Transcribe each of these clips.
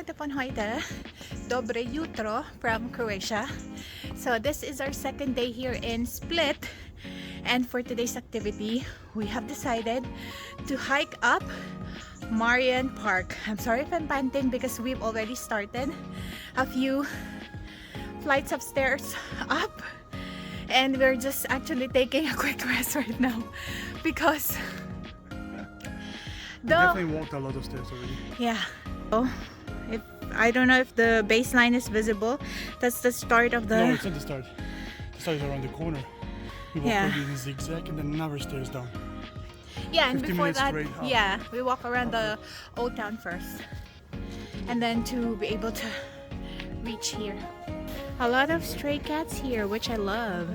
Witajte Ponhoite, Dobre Jutro from Croatia. So this is our second day here in Split, and for today's activity we have decided to hike up Marian Park. I'm sorry if I'm panting because we've already started a few flights of stairs up, and we're just actually taking a quick rest right now because definitely walked a lot of stairs already. Yeah. Oh, if I don't know if the baseline is visible. That's the start of the. No, it's not the start. The start is around the corner. We walk through the zigzag and then another stairs down. Yeah, and before that, straight up. yeah, we walk around the old town first, and then to be able to reach here. A lot of stray cats here, which I love.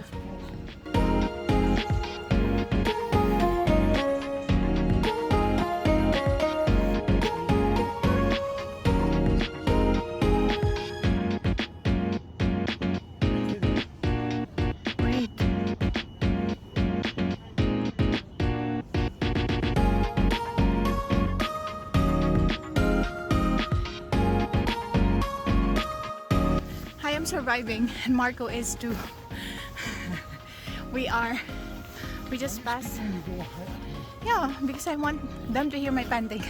I'm surviving and Marco is too. We just passed. Yeah, because I want them to hear my panting.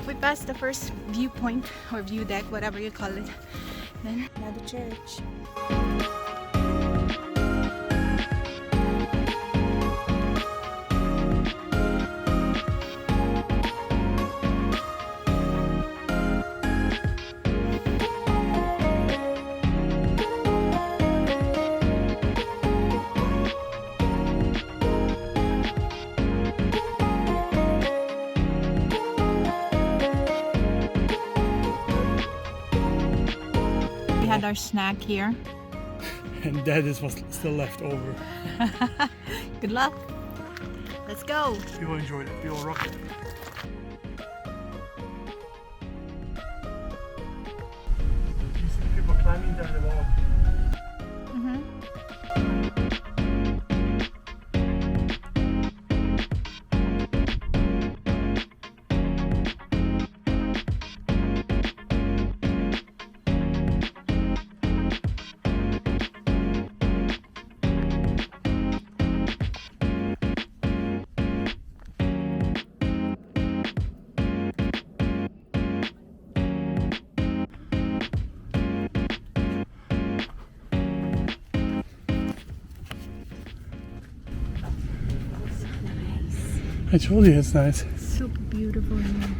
We passed the first viewpoint or view deck, whatever you call it. Then now the church. Had our snack here. And that is what's still left over. Good luck. Let's go. We all enjoyed it. We all rocked it. You see people climbing down the wall. I told you it's nice. Super beautiful here.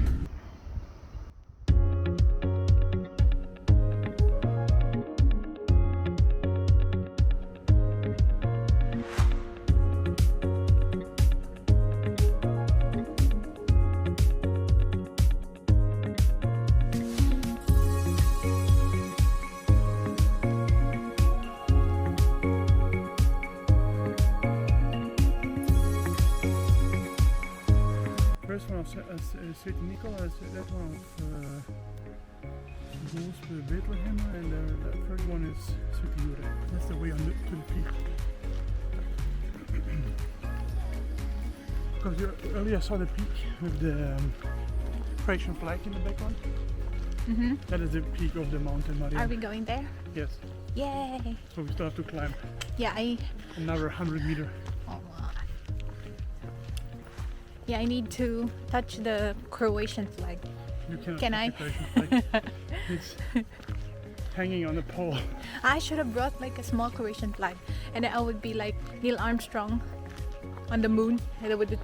First one of St. Nicholas, that one of goes with Bethlehem, and the third one is St. Jure. That's the way on to the peak. Because earlier saw the peak with the Croatian flag in the background. That is the peak of the mountain, Maria. Are we going there? Yes. Yay! So we still have to climb Yeah, another 100 meters. Yeah, I need to touch the Croatian flag. You cannot Can touch I? the Croatian flag. It's hanging on the pole. I should have brought like a small Croatian flag, and then I would be like Neil Armstrong on the moon, and I would do.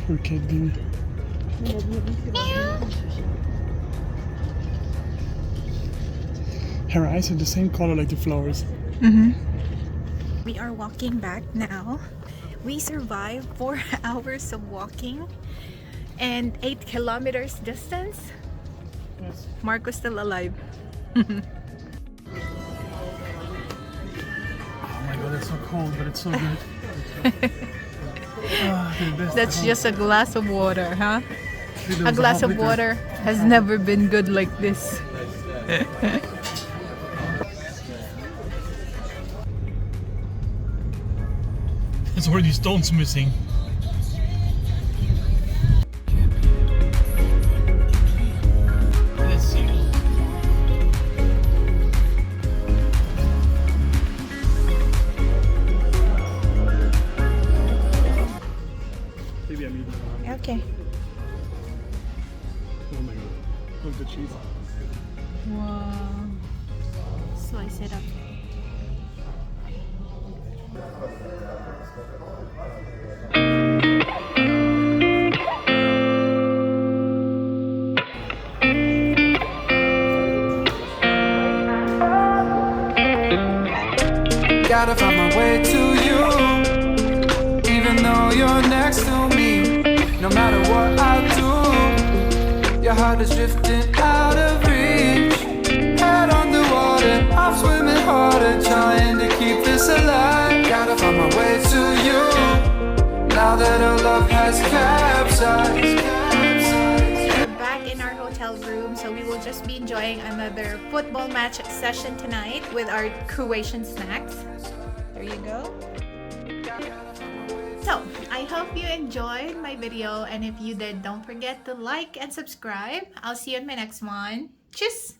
Poor kid, baby. Her eyes are the same color like the flowers. We are walking back now. We survived 4 hours of walking and 8 kilometers distance. Yes. Marco's still alive. Oh my god, it's so cold, but it's so good. The best That's ever. just a glass of water, huh? There A was glass half of liter. water has never been good like this. There's already stones missing. Let's see. Maybe I'm eating. Okay. Oh my god. Look at the cheese. Wow. Slice it up. Gotta find my way to you, even though you're next to me. No matter what I do, your heart is drifting out of reach. Head on the water, I'm swimming harder, trying to keep this alive. Gotta find my way to you, now that our love has capsized. We're back in our hotel room, so we will just be enjoying another football match session tonight with our Croatian snacks. There you go. So, I hope you enjoyed my video, and if you did, don't forget to like and subscribe. I'll see you in my next one. Tschüss!